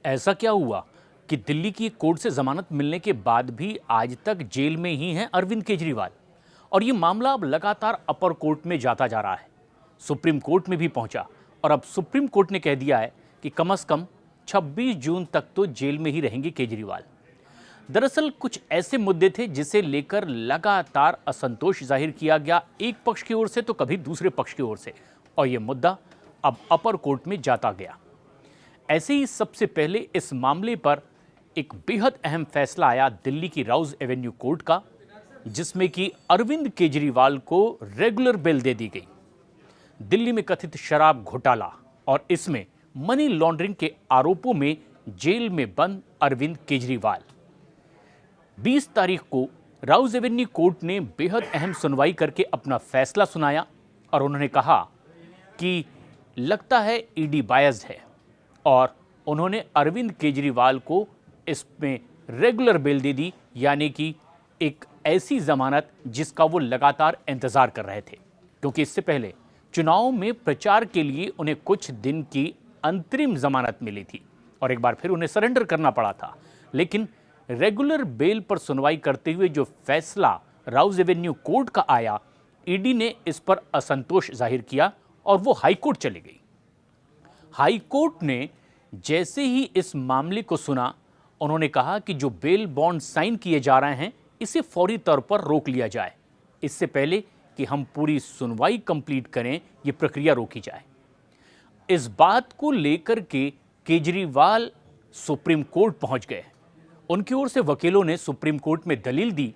ऐसा क्या हुआ कि दिल्ली की कोर्ट से जमानत मिलने के बाद भी आज तक जेल में ही हैं अरविंद केजरीवाल। और ये मामला अब लगातार अपर कोर्ट में जाता जा रहा है, सुप्रीम कोर्ट में भी पहुंचा और अब सुप्रीम कोर्ट ने कह दिया है कि कम से कम 26 जून तक तो जेल में ही रहेंगे केजरीवाल। दरअसल कुछ ऐसे मुद्दे थे जिसे लेकर लगातार असंतोष जाहिर किया गया, एक पक्ष की ओर से तो कभी दूसरे पक्ष की ओर से, और यह मुद्दा अब अपर कोर्ट में जाता गया। ऐसे ही सबसे पहले इस मामले पर एक बेहद अहम फैसला आया दिल्ली की राउज एवेन्यू कोर्ट का, जिसमें कि अरविंद केजरीवाल को रेगुलर बेल दे दी गई। दिल्ली में कथित शराब घोटाला और इसमें मनी लॉन्ड्रिंग के आरोपों में जेल में बंद अरविंद केजरीवाल। 20 तारीख को राउज एवेन्यू कोर्ट ने बेहद अहम सुनवाई करके अपना फैसला सुनाया और उन्होंने कहा कि लगता है ईडी बायस्ड है और उन्होंने अरविंद केजरीवाल को इसमें रेगुलर बेल दे दी, यानी कि एक ऐसी जमानत जिसका वो लगातार इंतजार कर रहे थे, क्योंकि इससे पहले चुनाव में प्रचार के लिए उन्हें कुछ दिन की अंतरिम जमानत मिली थी और एक बार फिर उन्हें सरेंडर करना पड़ा था। लेकिन रेगुलर बेल पर सुनवाई करते हुए जो फैसला राउज एवेन्यू कोर्ट का आया, ईडी ने इस पर असंतोष जाहिर किया और वो हाईकोर्ट चली गई। हाईकोर्ट ने जैसे ही इस मामले को सुना, उन्होंने कहा कि जो बेल बॉन्ड साइन किए जा रहे हैं इसे फौरी तौर पर रोक लिया जाए, इससे पहले कि हम पूरी सुनवाई कंप्लीट करें, ये प्रक्रिया रोकी जाए। इस बात को लेकर के केजरीवाल सुप्रीम कोर्ट पहुंच गए। उनकी ओर से वकीलों ने सुप्रीम कोर्ट में दलील दी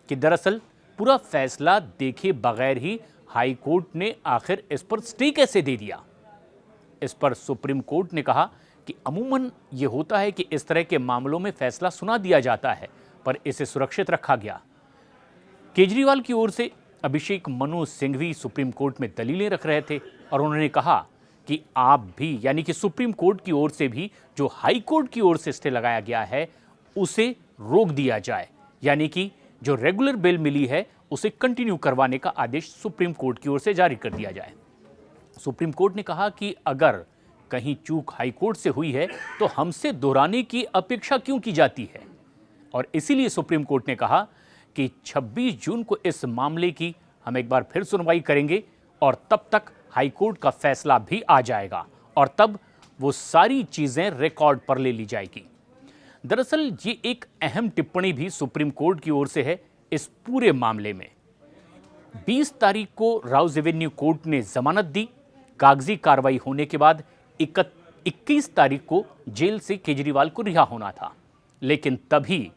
कि दरअसल पूरा फैसला देखे बगैर ही हाई कोर्ट ने आखिर इस पर स्टे कैसे दे दिया। इस पर सुप्रीम कोर्ट ने कहा कि अमूमन ये होता है कि इस तरह के मामलों में फैसला सुना दिया जाता है, पर इसे सुरक्षित रखा गया। केजरीवाल की ओर से अभिषेक मनु सिंघवी सुप्रीम कोर्ट में दलीलें रख रहे थे और उन्होंने कहा कि आप भी, यानी कि सुप्रीम कोर्ट की ओर से भी जो हाई कोर्ट की ओर से स्टे लगाया गया है उसे रोक दिया जाए, यानी कि जो रेगुलर बेल मिली है उसे कंटिन्यू करवाने का आदेश सुप्रीम कोर्ट की ओर से जारी कर दिया जाए। सुप्रीम कोर्ट ने कहा कि अगर कहीं चूक हाई कोर्ट से हुई है तो हमसे दोहराने की अपेक्षा क्यों की जाती है, और इसीलिए सुप्रीम कोर्ट ने कहा कि 26 जून को इस मामले की हम एक बार फिर सुनवाई करेंगे और तब तक हाई कोर्ट का फैसला भी आ जाएगा और तब वो सारी चीजें रिकॉर्ड पर ले ली जाएगी। दरअसल ये एक अहम टिप्पणी भी सुप्रीम कोर्ट की ओर से है इस पूरे मामले में। 20 तारीख को राउज एवेन्यू कोर्ट ने जमानत दी। कागजी कार्रवाई होने के बाद 21 तारीख को जेल से केजरीवाल को रिहा होना था, लेकिन तभी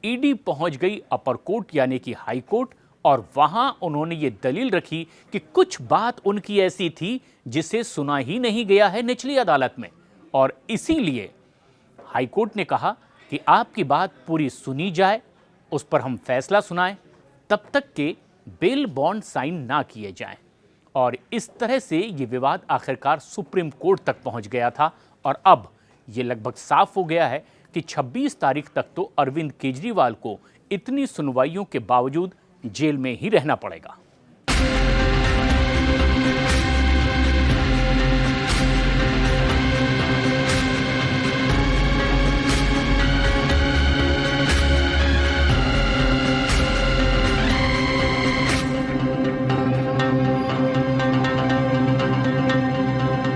ईडी पहुंच गई अपर कोर्ट यानी कि हाई कोर्ट, और वहां उन्होंने ये दलील रखी कि कुछ बात उनकी ऐसी थी जिसे सुना ही नहीं गया है निचली अदालत में, और इसीलिए हाई कोर्ट ने कहा कि आपकी बात पूरी सुनी जाए, उस पर हम फैसला सुनाएं, तब तक के बेल बॉन्ड साइन ना किए जाएं। और इस तरह से ये विवाद आखिरकार सुप्रीम कोर्ट तक पहुंच गया था और अब ये लगभग साफ हो गया है कि 26 तारीख तक तो अरविंद केजरीवाल को इतनी सुनवाइयों के बावजूद जेल में ही रहना पड़ेगा।